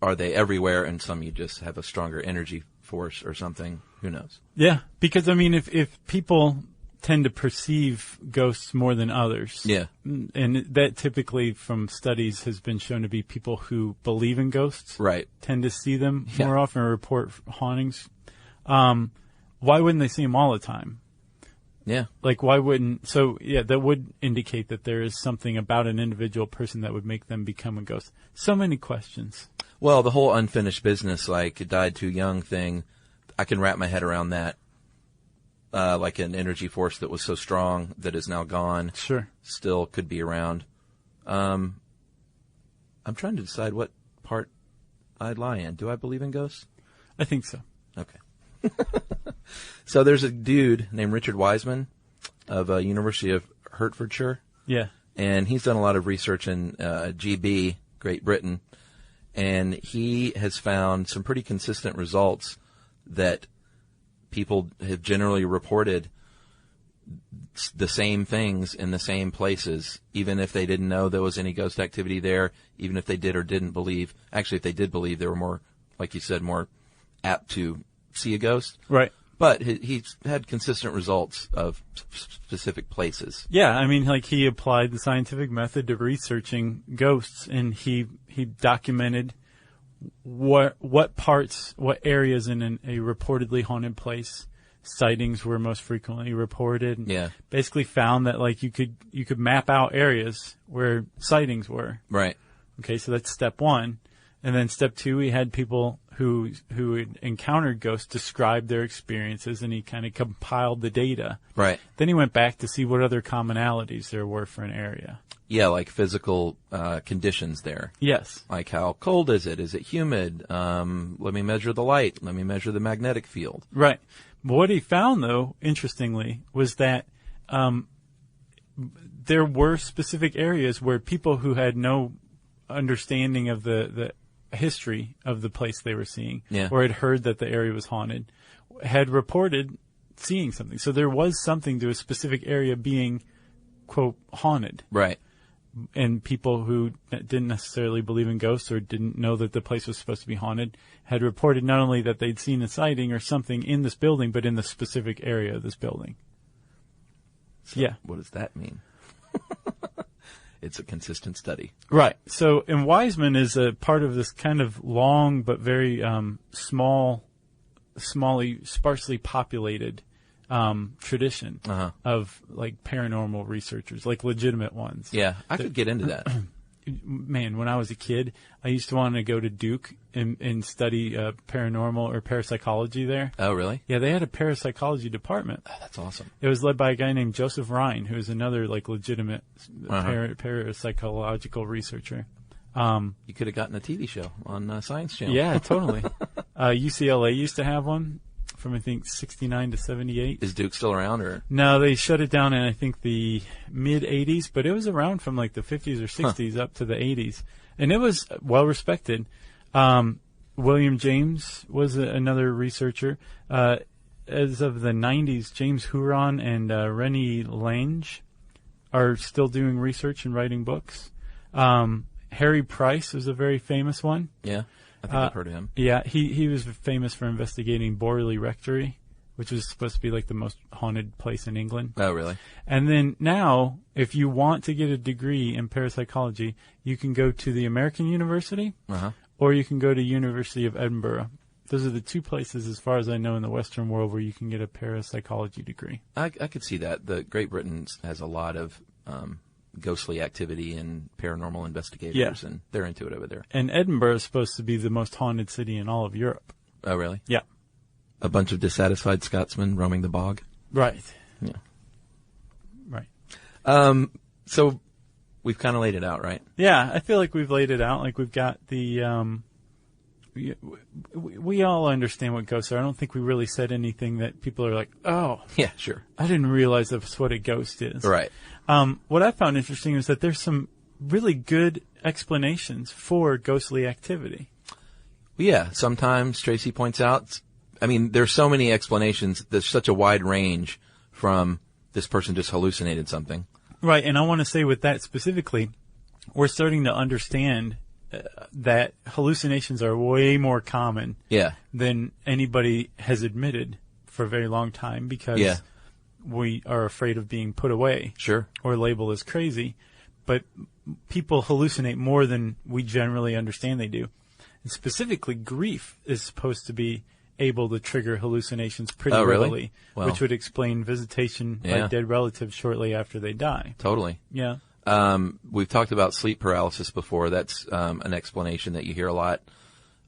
Speaker 2: are they everywhere and some you just have a stronger energy force or something? Who knows?
Speaker 5: Yeah, because, I mean, if people tend to perceive ghosts more than others,
Speaker 2: yeah,
Speaker 5: and that typically from studies has been shown to be people who believe in ghosts,
Speaker 2: right,
Speaker 5: tend to see them more often or report hauntings. Why wouldn't they see them all the time?
Speaker 2: Yeah.
Speaker 5: Like, why wouldn't... So, yeah, that would indicate that there is something about an individual person that would make them become a ghost. So many questions.
Speaker 2: Well, the whole unfinished business, like, died too young thing, I can wrap my head around that. Like an energy force that was so strong that is now gone.
Speaker 5: Sure. Still
Speaker 2: could be around. I'm trying to decide what part I'd lie in. Do I believe in ghosts?
Speaker 5: I think so.
Speaker 2: Okay. So there's a dude named Richard Wiseman of University of Hertfordshire.
Speaker 5: Yeah.
Speaker 2: And he's done a lot of research in GB, Great Britain. And he has found some pretty consistent results that people have generally reported the same things in the same places, even if they didn't know there was any ghost activity there, even if they did or didn't believe. Actually, if they did believe, they were more, like you said, more apt to see a ghost.
Speaker 5: Right.
Speaker 2: But he's had consistent results of specific places.
Speaker 5: Yeah, I mean, like he applied the scientific method to researching ghosts, and he documented what areas in a reportedly haunted place sightings were most frequently reported. And
Speaker 2: yeah.
Speaker 5: Basically found that like you could map out areas where sightings were.
Speaker 2: Right.
Speaker 5: Okay, so that's step one. And then step two, we had people who had encountered ghosts describe their experiences, and he kind of compiled the data.
Speaker 2: Right.
Speaker 5: Then he went back to see what other commonalities there were for an area.
Speaker 2: Yeah, like physical conditions there.
Speaker 5: Yes.
Speaker 2: Like how cold is it? Is it humid? Let me measure the light. Let me measure the magnetic field.
Speaker 5: Right. But what he found, though, interestingly, was that there were specific areas where people who had no understanding of the history of the place they were seeing, or had heard that the area was haunted, had reported seeing something. So there was something to a specific area being, quote, haunted.
Speaker 2: Right.
Speaker 5: And people who didn't necessarily believe in ghosts or didn't know that the place was supposed to be haunted had reported not only that they'd seen a sighting or something in this building, but in the specific area of this building.
Speaker 2: So yeah. What does that mean? It's a consistent study.
Speaker 5: Right. So, and Wiseman is a part of this kind of long but very sparsely populated tradition of like paranormal researchers, like legitimate ones.
Speaker 2: Yeah, I could get into that.
Speaker 5: Man, when I was a kid, I used to want to go to Duke and study paranormal or parapsychology there.
Speaker 2: Oh, really?
Speaker 5: Yeah, they had a parapsychology department.
Speaker 2: Oh, that's awesome.
Speaker 5: It was led by a guy named Joseph Rhine, who is another like legitimate parapsychological researcher.
Speaker 2: You could have gotten a TV show on Science Channel.
Speaker 5: Yeah, totally. UCLA used to have one from, I think, 69 to 78.
Speaker 2: Is Duke still around? Or
Speaker 5: no, they shut it down in, I think, the mid-'80s, but it was around from like the 50s or 60s up to the 80s. And it was well-respected. William James was another researcher. As of the 90s, James Huron and Rennie Lange are still doing research and writing books. Harry Price was a very famous one.
Speaker 2: Yeah, I think I've heard of him.
Speaker 5: Yeah, he was famous for investigating Borley Rectory, which was supposed to be like the most haunted place in England.
Speaker 2: Oh, really?
Speaker 5: And then now, if you want to get a degree in parapsychology, you can go to the American University, or you can go to University of Edinburgh. Those are the two places, as far as I know, in the Western world where you can get a parapsychology degree.
Speaker 2: I could see that. Great Britain has a lot of ghostly activity and paranormal investigators, and they're into it over there.
Speaker 5: And Edinburgh is supposed to be the most haunted city in all of Europe.
Speaker 2: Oh, really?
Speaker 5: Yeah.
Speaker 2: A bunch of dissatisfied Scotsmen roaming the bog?
Speaker 5: Right.
Speaker 2: Yeah.
Speaker 5: Right.
Speaker 2: So we've kind of laid it out, right?
Speaker 5: Yeah, I feel like we've laid it out. Like we've got the... We all understand what ghosts are. I don't think we really said anything that people are like, oh.
Speaker 2: Yeah, sure.
Speaker 5: I didn't realize that's what a ghost is.
Speaker 2: Right.
Speaker 5: What I found interesting is that there's some really good explanations for ghostly activity.
Speaker 2: Yeah, sometimes Tracy points out, I mean, there's so many explanations. There's such a wide range from this person just hallucinated something.
Speaker 5: Right, and I want to say with that specifically, we're starting to understand that hallucinations are way more common than anybody has admitted for a very long time because we are afraid of being put away or labeled as crazy. But people hallucinate more than we generally understand they do. And specifically, grief is supposed to be able to trigger hallucinations pretty readily, which would explain visitation by dead relatives shortly after they die.
Speaker 2: Totally.
Speaker 5: Yeah.
Speaker 2: We've talked about sleep paralysis before. That's an explanation that you hear a lot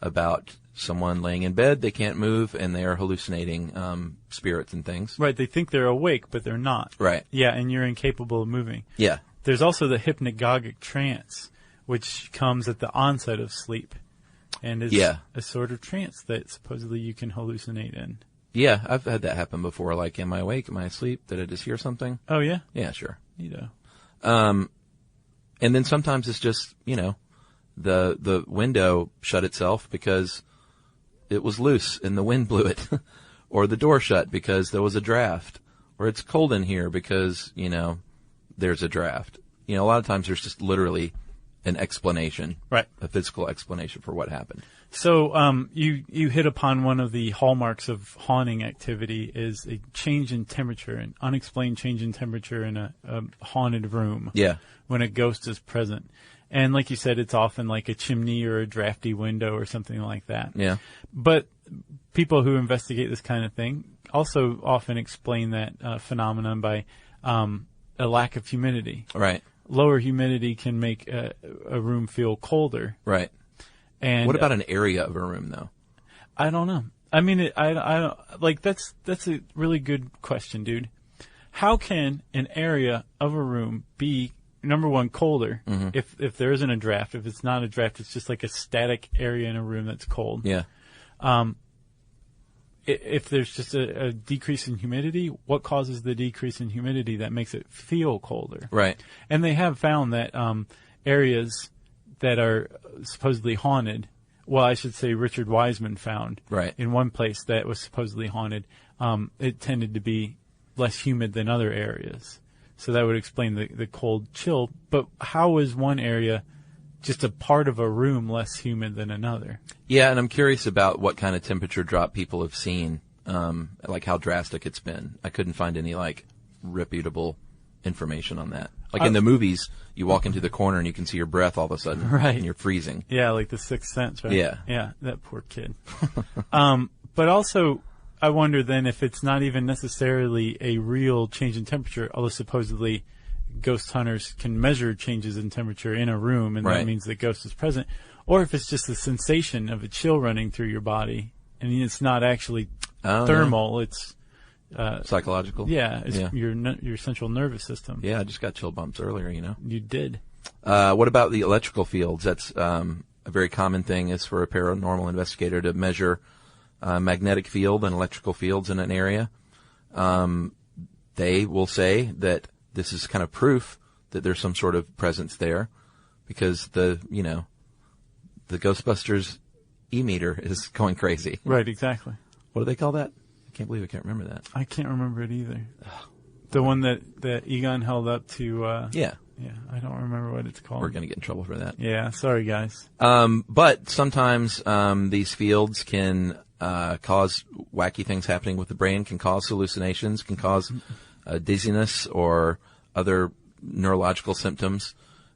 Speaker 2: about someone laying in bed, they can't move, and they are hallucinating spirits and things.
Speaker 5: Right, they think they're awake, but they're not.
Speaker 2: Right.
Speaker 5: Yeah, and you're incapable of moving.
Speaker 2: Yeah.
Speaker 5: There's also the hypnagogic trance, which comes at the onset of sleep, and is a sort of trance that supposedly you can hallucinate in.
Speaker 2: Yeah, I've had that happen before. Like, am I awake? Am I asleep? Did I just hear something?
Speaker 5: Oh, yeah?
Speaker 2: Yeah, sure.
Speaker 5: And
Speaker 2: then sometimes it's just, the window shut itself because it was loose and the wind blew it, or the door shut because there was a draft, or it's cold in here because, there's a draft. A lot of times there's just literally an explanation,
Speaker 5: right?
Speaker 2: A physical explanation for what happened.
Speaker 5: So, you hit upon one of the hallmarks of haunting activity is a change in temperature, an unexplained change in temperature in a haunted room.
Speaker 2: Yeah.
Speaker 5: When a ghost is present. And like you said, it's often like a chimney or a drafty window or something like that.
Speaker 2: Yeah.
Speaker 5: But people who investigate this kind of thing also often explain that phenomenon by a lack of humidity.
Speaker 2: Right.
Speaker 5: Lower humidity can make a room feel colder.
Speaker 2: Right.
Speaker 5: And
Speaker 2: what about an area of a room, though?
Speaker 5: I don't know. I mean, I don't, like that's a really good question, dude. How can an area of a room be, number one, colder if there isn't a draft? If it's not a draft, it's just like a static area in a room that's cold.
Speaker 2: Yeah.
Speaker 5: If there's just a decrease in humidity, what causes the decrease in humidity that makes it feel colder?
Speaker 2: Right.
Speaker 5: And they have found that areas that are supposedly haunted, well, I should say Richard Wiseman found in one place that was supposedly haunted, it tended to be less humid than other areas. So that would explain the cold chill. But how is one area, just a part of a room, less humid than another?
Speaker 2: Yeah, and I'm curious about what kind of temperature drop people have seen, like how drastic it's been. I couldn't find any, reputable information on that. Like in the movies, you walk into the corner and you can see your breath all of a sudden.
Speaker 5: Right.
Speaker 2: And you're freezing.
Speaker 5: Yeah, like the Sixth Sense, right?
Speaker 2: Yeah.
Speaker 5: Yeah, that poor kid. But also, I wonder then if it's not even necessarily a real change in temperature, although supposedly ghost hunters can measure changes in temperature in a room, and that means the ghost is present, or if it's just the sensation of a chill running through your body, and it's not actually thermal, it's
Speaker 2: psychological.
Speaker 5: Yeah, it's your central nervous system.
Speaker 2: Yeah, I just got chill bumps earlier,
Speaker 5: You did.
Speaker 2: What about the electrical fields? That's a very common thing is for a paranormal investigator to measure magnetic field and electrical fields in an area. They will say that this is kind of proof that there's some sort of presence there because the Ghostbusters e-meter is going crazy.
Speaker 5: Right, exactly.
Speaker 2: What do they call that? I can't believe I can't remember that.
Speaker 5: I can't remember it either. The one that Egon held up to...
Speaker 2: Yeah,
Speaker 5: I don't remember what it's called.
Speaker 2: We're going to get in trouble for that.
Speaker 5: Yeah, sorry, guys.
Speaker 2: But sometimes these fields can cause wacky things happening with the brain, can cause hallucinations, can cause dizziness or other neurological symptoms.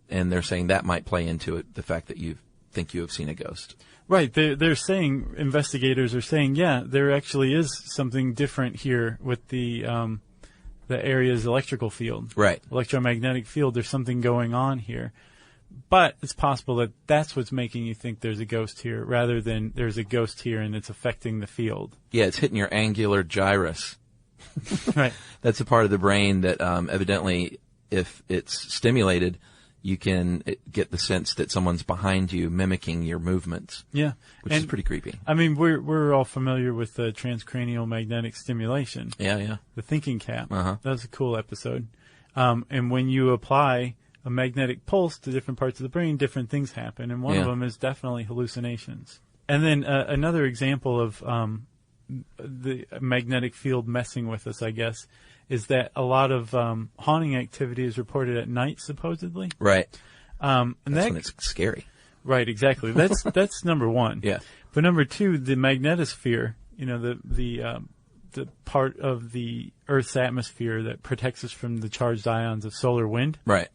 Speaker 2: And they're saying that might play into it, the fact that you think you have seen a ghost.
Speaker 5: Right. They're saying, investigators are saying, yeah, there actually is something different here with the area's electrical field.
Speaker 2: Right.
Speaker 5: Electromagnetic field. There's something going on here. But it's possible that that's what's making you think there's a ghost here rather than there's a ghost here and it's affecting the field.
Speaker 2: Yeah, it's hitting your angular gyrus.
Speaker 5: Right.
Speaker 2: That's a part of the brain that evidently, if it's stimulated, you can get the sense that someone's behind you mimicking your movements.
Speaker 5: Yeah.
Speaker 2: Which is pretty creepy.
Speaker 5: I mean, we're all familiar with the transcranial magnetic stimulation.
Speaker 2: Yeah.
Speaker 5: The thinking cap.
Speaker 2: Uh-huh.
Speaker 5: That was a cool episode. And when you apply a magnetic pulse to different parts of the brain, different things happen. And one of them is definitely hallucinations. And then another example of the magnetic field messing with us, I guess, is that a lot of haunting activity is reported at night, supposedly.
Speaker 2: Right.
Speaker 5: And
Speaker 2: that's when it's scary.
Speaker 5: Right, exactly. That's number one.
Speaker 2: Yeah.
Speaker 5: But number two, the magnetosphere, the part of the Earth's atmosphere that protects us from the charged ions of solar wind.
Speaker 2: Right.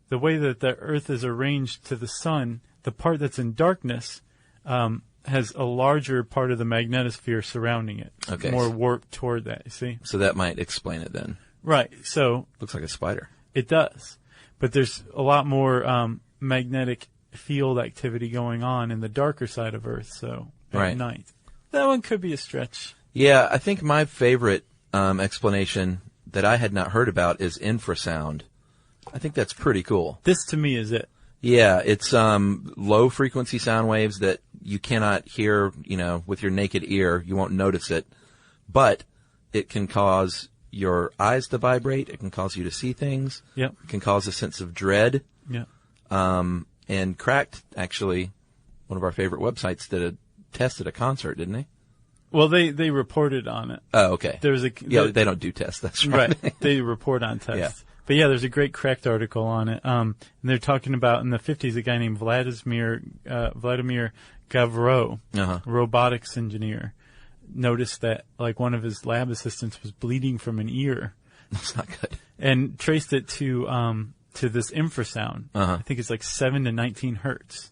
Speaker 5: The way that the Earth is arranged to the sun, the part that's in darkness has a larger part of the magnetosphere surrounding it.
Speaker 2: Okay.
Speaker 5: More warped toward that, you see?
Speaker 2: So that might explain it then.
Speaker 5: Right. So
Speaker 2: looks like a spider.
Speaker 5: It does. But there's a lot more magnetic field activity going on in the darker side of Earth, so at night. That one could be a stretch.
Speaker 2: Yeah, I think my favorite explanation that I had not heard about is infrasound. I think that's pretty cool.
Speaker 5: This, to me, is it.
Speaker 2: Yeah, it's low frequency sound waves that you cannot hear, with your naked ear. You won't notice it. But it can cause your eyes to vibrate. It can cause you to see things.
Speaker 5: Yep.
Speaker 2: It can cause a sense of dread.
Speaker 5: Yeah.
Speaker 2: And Cracked, actually, one of our favorite websites, did a test at a concert, didn't they?
Speaker 5: Well, they reported on it.
Speaker 2: Oh, okay. They don't do tests. That's right.
Speaker 5: Right. They report on tests.
Speaker 2: Yeah.
Speaker 5: But yeah, there's a great Cracked article on it. And they're talking about in the 50s a guy named Vladimir Gavreau, robotics engineer, noticed that like one of his lab assistants was bleeding from an ear.
Speaker 2: That's not good.
Speaker 5: And traced it to this infrasound. I think it's like 7 to 19 hertz.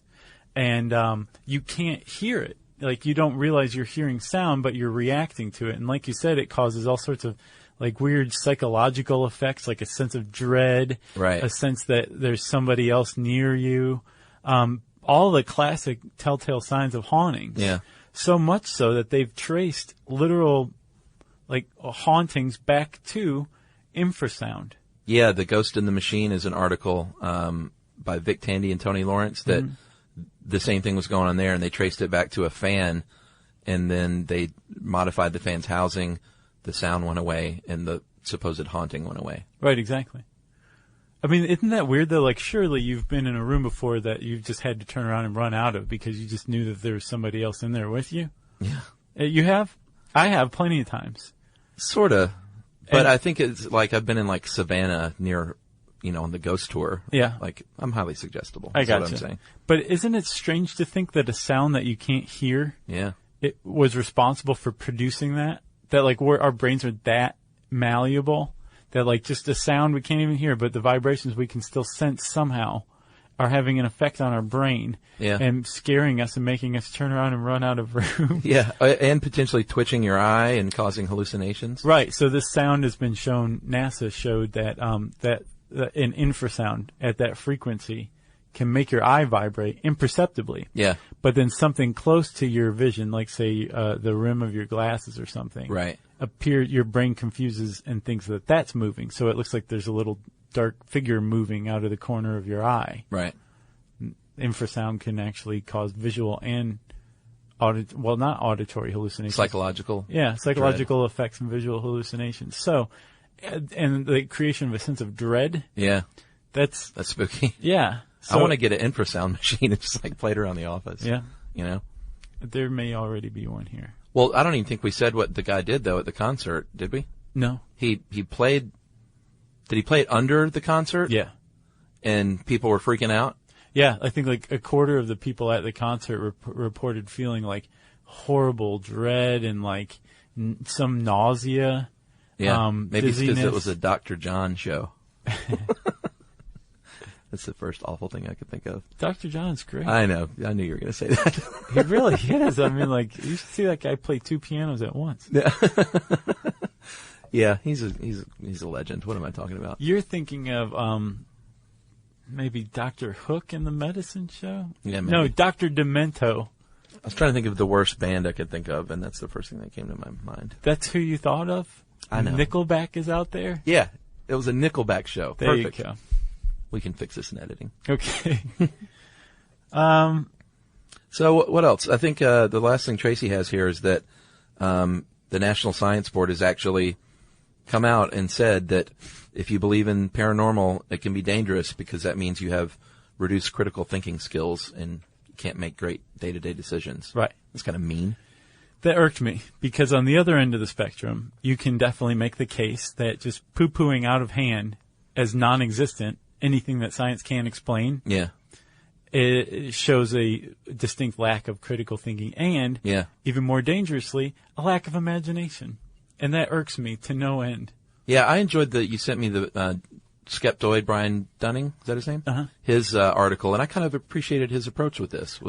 Speaker 5: And you can't hear it. Like you don't realize you're hearing sound, but you're reacting to it. And like you said, it causes all sorts of like weird psychological effects, like a sense of dread, a sense that there's somebody else near you. All the classic telltale signs of hauntings.
Speaker 2: Yeah.
Speaker 5: So much so that they've traced literal like hauntings back to infrasound.
Speaker 2: Yeah, The Ghost in the Machine is an article by Vic Tandy and Tony Lawrence that the same thing was going on there, and they traced it back to a fan, and then they modified the fan's housing, the sound went away, and the supposed haunting went away.
Speaker 5: Right, exactly. I mean, isn't that weird, though? Like, surely you've been in a room before that you've just had to turn around and run out of because you just knew that there was somebody else in there with you?
Speaker 2: Yeah.
Speaker 5: You have? I have plenty of times.
Speaker 2: Sort of. But I think it's like I've been in like Savannah near, on the ghost tour.
Speaker 5: Yeah.
Speaker 2: Like I'm highly suggestible.
Speaker 5: I got
Speaker 2: what
Speaker 5: you.
Speaker 2: I'm saying.
Speaker 5: But isn't it strange to think that a sound that you can't hear, it was responsible for producing that? That like our brains are that malleable that like just a sound we can't even hear, but the vibrations we can still sense somehow are having an effect on our brain and scaring us and making us turn around and run out of room.
Speaker 2: Yeah, and potentially twitching your eye and causing hallucinations.
Speaker 5: Right. So this sound has been shown. NASA showed that that an infrasound at that frequency can make your eye vibrate imperceptibly.
Speaker 2: Yeah.
Speaker 5: But then something close to your vision, like say the rim of your glasses or something, your brain confuses and thinks that that's moving. So it looks like there's a little dark figure moving out of the corner of your eye.
Speaker 2: Right.
Speaker 5: Infrasound can actually cause visual and not auditory hallucinations.
Speaker 2: Psychological.
Speaker 5: Yeah, psychological effects and visual hallucinations. So, and the creation of a sense of dread.
Speaker 2: Yeah.
Speaker 5: That's
Speaker 2: spooky.
Speaker 5: Yeah.
Speaker 2: So, I want to get an infrasound machine and just like play it around the office.
Speaker 5: Yeah.
Speaker 2: There
Speaker 5: may already be one here.
Speaker 2: Well, I don't even think we said what the guy did though at the concert, did we?
Speaker 5: No.
Speaker 2: He played. Did he play it under the concert?
Speaker 5: Yeah.
Speaker 2: And people were freaking out?
Speaker 5: Yeah, I think like a quarter of the people at the concert reported feeling like, horrible dread and like some nausea.
Speaker 2: Yeah, maybe it's because it
Speaker 5: dizziness.
Speaker 2: was a Dr. John show. That's the first awful thing I could think of.
Speaker 5: Dr. John's great.
Speaker 2: I know. I knew you were going to say that.
Speaker 5: He really is. I mean, like, you should see that guy play two pianos at once.
Speaker 2: Yeah. Yeah, he's a legend. What am I talking about?
Speaker 5: You're thinking of maybe Dr. Hook in the medicine show?
Speaker 2: Yeah, maybe.
Speaker 5: No, Dr. Demento.
Speaker 2: I was trying to think of the worst band I could think of, and that's the first thing that came to my mind.
Speaker 5: That's who you thought of?
Speaker 2: I know.
Speaker 5: Nickelback is out there?
Speaker 2: Yeah, it was a Nickelback show.
Speaker 5: There
Speaker 2: Perfect.
Speaker 5: you go.
Speaker 2: We can fix this in editing.
Speaker 5: Okay.
Speaker 2: So what else? I think the last thing Tracy has here is that the National Science Board has actually come out and said that if you believe in paranormal, it can be dangerous because that means you have reduced critical thinking skills and you can't make great day-to-day decisions.
Speaker 5: Right.
Speaker 2: That's kind of mean.
Speaker 5: That irked me because on the other end of the spectrum, you can definitely make the case that just poo-pooing out of hand as non-existent anything that science can't explain.
Speaker 2: Yeah.
Speaker 5: It shows a distinct lack of critical thinking and, even more dangerously, a lack of imagination. And that irks me to no end.
Speaker 2: Yeah, I enjoyed that you sent me the skeptoid Brian Dunning, is that his name?
Speaker 5: Uh-huh.
Speaker 2: His article, and I kind of appreciated his approach with this.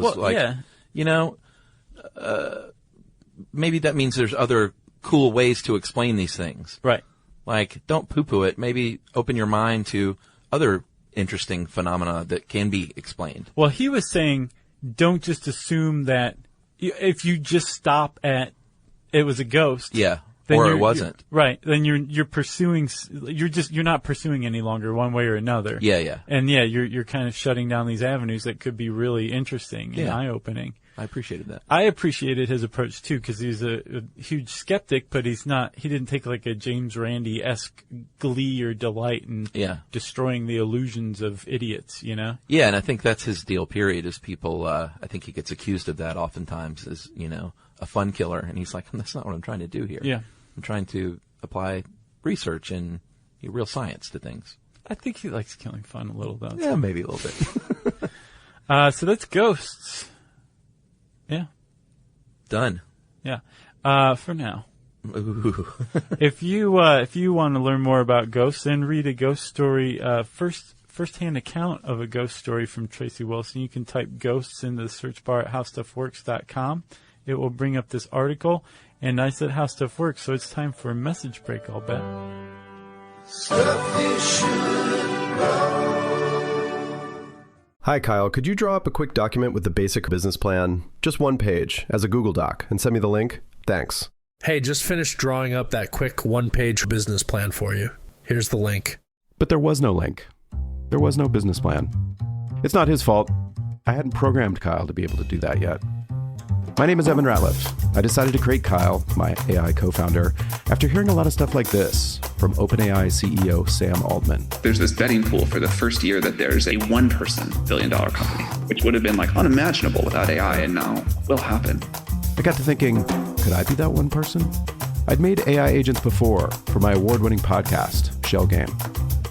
Speaker 2: Maybe that means there's other cool ways to explain these things.
Speaker 5: Right.
Speaker 2: Like, don't poo-poo it. Maybe open your mind to other interesting phenomena that can be explained.
Speaker 5: Well, he was saying, don't just assume that if you just stop at it was a ghost.
Speaker 2: Yeah. Or it wasn't.
Speaker 5: Right. Then you're pursuing, you're not pursuing any longer one way or another.
Speaker 2: Yeah, yeah.
Speaker 5: And you're kind of shutting down these avenues that could be really interesting and eye-opening.
Speaker 2: I appreciated that.
Speaker 5: I appreciated his approach too, because he's a huge skeptic, but he didn't take like a James Randi-esque glee or delight in destroying the illusions of idiots, you know?
Speaker 2: Yeah, and I think that's his deal, period, is people, I think he gets accused of that oftentimes as, a fun killer. And he's like, that's not what I'm trying to do here.
Speaker 5: Yeah.
Speaker 2: I'm trying to apply research and real science to things.
Speaker 5: I think he likes killing fun a little, though.
Speaker 2: Yeah, maybe a little bit.
Speaker 5: So that's ghosts. Yeah.
Speaker 2: Done.
Speaker 5: Yeah. For now.
Speaker 2: Ooh.
Speaker 5: If you want to learn more about ghosts and read a ghost story, first-hand account of a ghost story from Tracy Wilson, you can type ghosts into the search bar at howstuffworks.com. It will bring up this article, and I said How Stuff Works, so it's time for a message break, I'll bet.
Speaker 11: Stuff you should know.
Speaker 6: Hi, Kyle. Could you draw up a quick document with the basic business plan, just one page, as a Google Doc, and send me the link? Thanks.
Speaker 7: Hey, just finished drawing up that quick one-page business plan for you. Here's the link.
Speaker 8: But there was no link. There was no business plan. It's not his fault. I hadn't programmed Kyle to be able to do that yet. My name is Evan Ratliff. I decided to create Kyle, my AI co-founder, after hearing a lot of stuff like this from OpenAI CEO Sam Altman.
Speaker 9: There's this betting pool for the first year that there's a one-person billion-dollar company, which would have been like unimaginable without AI, and now will happen.
Speaker 8: I got to thinking, could I be that one person? I'd made AI agents before for my award-winning podcast, Shell Game.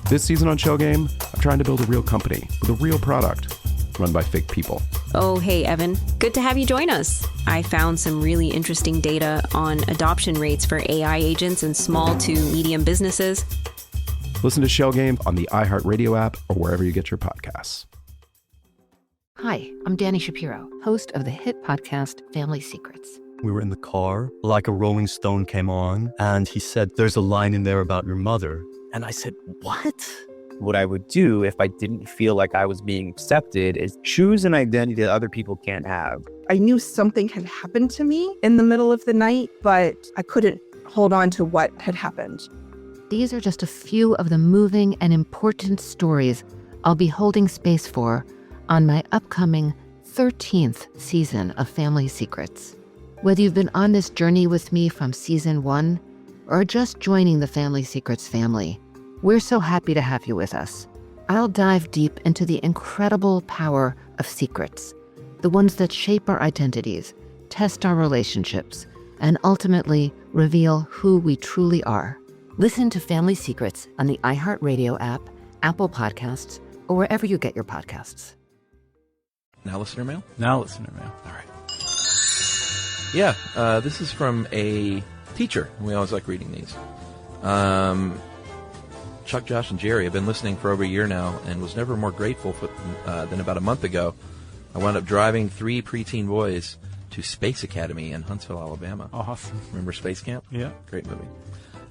Speaker 8: This season on Shell Game, I'm trying to build a real company with a real product run by fake people.
Speaker 10: Oh, hey, Evan. Good to have you join us. I found some really interesting data on adoption rates for AI agents in small to medium businesses.
Speaker 8: Listen to Shell Game on the iHeartRadio app or wherever you get your podcasts.
Speaker 12: Hi, I'm Danny Shapiro, host of the hit podcast Family Secrets.
Speaker 13: We were in the car, like a Rolling Stone came on, and he said, there's a line in there about your mother. And I said, what?
Speaker 14: What I would do if I didn't feel like I was being accepted is choose an identity that other people can't have.
Speaker 15: I knew something had happened to me in the middle of the night, but I couldn't hold on to what had happened.
Speaker 12: These are just a few of the moving and important stories I'll be holding space for on my upcoming 13th season of Family Secrets. Whether you've been on this journey with me from season 1 or just joining the Family Secrets family, we're so happy to have you with us. I'll dive deep into the incredible power of secrets, the ones that shape our identities, test our relationships, and ultimately reveal who we truly are. Listen to Family Secrets on the iHeartRadio app, Apple Podcasts, or wherever you get your podcasts.
Speaker 2: Now listener mail?
Speaker 5: Now listener mail.
Speaker 2: All right. Yeah, this is from a teacher. We always like reading these. Chuck, Josh, and Jerry have been listening for over a year now and was never more grateful than about a month ago. I wound up driving 3 preteen boys to Space Academy in Huntsville, Alabama.
Speaker 5: Awesome.
Speaker 2: Remember Space Camp?
Speaker 5: Yeah.
Speaker 2: Great movie.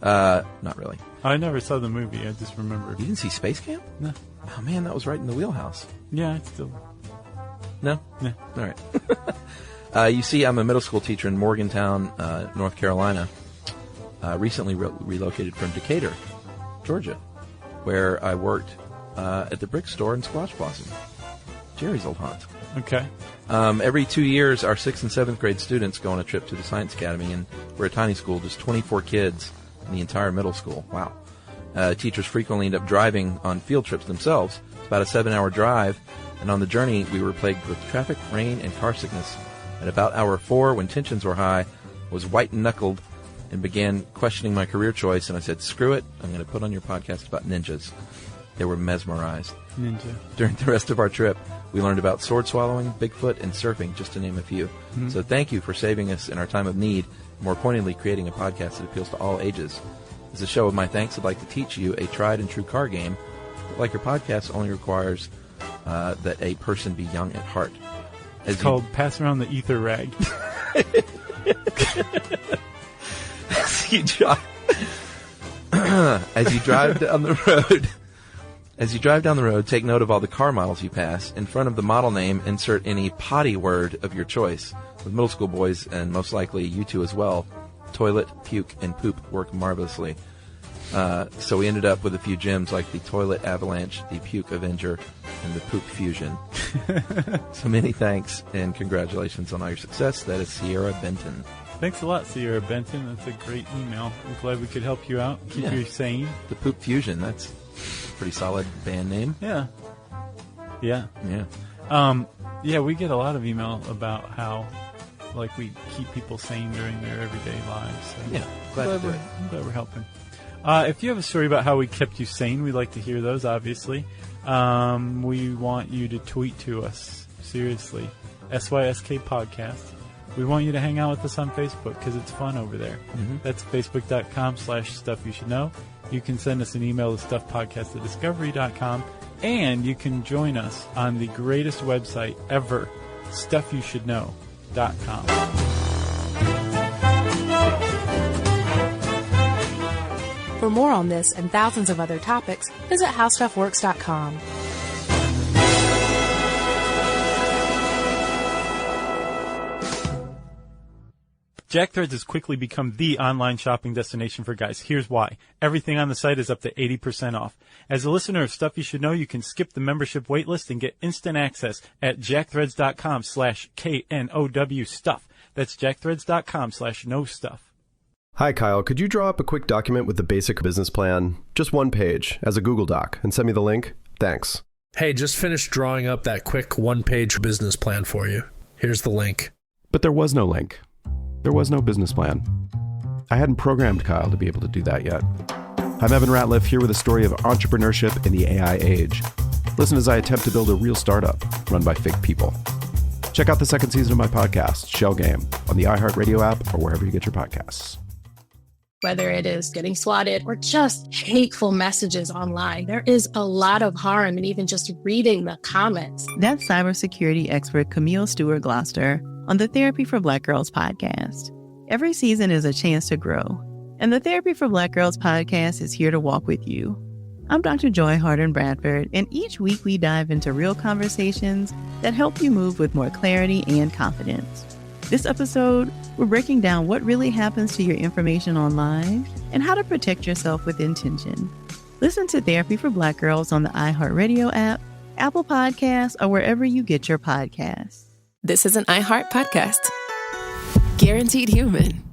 Speaker 2: Not really.
Speaker 5: I never saw the movie. I just remember.
Speaker 2: You didn't see Space Camp?
Speaker 5: No.
Speaker 2: Oh, man, that was right in the wheelhouse.
Speaker 5: Yeah, it's still...
Speaker 2: No?
Speaker 5: No.
Speaker 2: All right. You see, I'm a middle school teacher in Morgantown, North Carolina. Recently relocated from Decatur, Georgia, where I worked at the brick store in Squash Blossom, Jerry's old haunt.
Speaker 5: Okay.
Speaker 2: Every 2 years, our 6th and 7th grade students go on a trip to the Science Academy, and we're a tiny school, just 24 kids in the entire middle school. Wow. Teachers frequently end up driving on field trips themselves. It's about a 7-hour drive, and on the journey, we were plagued with traffic, rain, and car sickness. At about hour 4, when tensions were high, I was white-knuckled and began questioning my career choice, and I said, screw it, I'm going to put on your podcast about ninjas. They were mesmerized.
Speaker 5: Ninja.
Speaker 2: During the rest of our trip, we learned about sword swallowing, Bigfoot, and surfing, just to name a few.
Speaker 5: Mm-hmm.
Speaker 2: So thank you for saving us in our time of need, more pointedly creating a podcast that appeals to all ages. As a show of my thanks, I'd like to teach you a tried-and-true car game that, like your podcast, only requires that a person be young at heart.
Speaker 5: It's called Pass Around the Ether Rag.
Speaker 2: As you drive down the road, take note of all the car models you pass. In front of the model name, insert any potty word of your choice. With middle school boys, and most likely you two as well, toilet, puke, and poop work marvelously. So we ended up with a few gems like the Toilet Avalanche, the Puke Avenger, and the Poop Fusion. So many thanks and congratulations on all your success. That is Sierra Benton.
Speaker 5: Thanks a lot, Sierra Benton. That's a great email. I'm glad we could help you out, keep you sane.
Speaker 2: The Poop Fusion, that's a pretty solid band name.
Speaker 5: Yeah. Yeah.
Speaker 2: Yeah.
Speaker 5: Yeah, we get a lot of email about how, like, we keep people sane during their everyday lives. So
Speaker 2: yeah,
Speaker 5: I'm glad we're helping. If you have a story about how we kept you sane, we'd like to hear those, obviously. We want you to tweet to us, seriously, SYSK Podcast. We want you to hang out with us on Facebook because it's fun over there.
Speaker 2: Mm-hmm.
Speaker 5: That's facebook.com/stuffyoushouldknow. You can send us an email to stuffpodcast@discovery.com, and you can join us on the greatest website ever, stuffyoushouldknow.com.
Speaker 4: For more on this and thousands of other topics, visit howstuffworks.com.
Speaker 5: JackThreads has quickly become the online shopping destination for guys. Here's why. Everything on the site is up to 80% off. As a listener of Stuff You Should Know, you can skip the membership waitlist and get instant access at jackthreads.com/KNOW stuff. That's jackthreads.com/no stuff.
Speaker 6: Hi, Kyle. Could you draw up a quick document with the basic business plan? Just one page, as a Google Doc, and send me the link? Thanks.
Speaker 7: Hey, just finished drawing up that quick one-page business plan for you. Here's the link.
Speaker 8: But there was no link. There was no business plan. I hadn't programmed Kyle to be able to do that yet. I'm Evan Ratliff, here with a story of entrepreneurship in the AI age. Listen as I attempt to build a real startup run by fake people. Check out the second season of my podcast, Shell Game, on the iHeartRadio app or wherever you get your podcasts.
Speaker 16: Whether it is getting swatted or just hateful messages online, there is a lot of harm in even just reading the comments.
Speaker 17: That's cybersecurity expert Camille Stewart-Gloucester on the Therapy for Black Girls podcast. Every season is a chance to grow, and the Therapy for Black Girls podcast is here to walk with you. I'm Dr. Joy Harden-Bradford, and each week we dive into real conversations that help you move with more clarity and confidence. This episode, we're breaking down what really happens to your information online and how to protect yourself with intention. Listen to Therapy for Black Girls on the iHeartRadio app, Apple Podcasts, or wherever you get your podcasts.
Speaker 1: This is an iHeart podcast. Guaranteed human.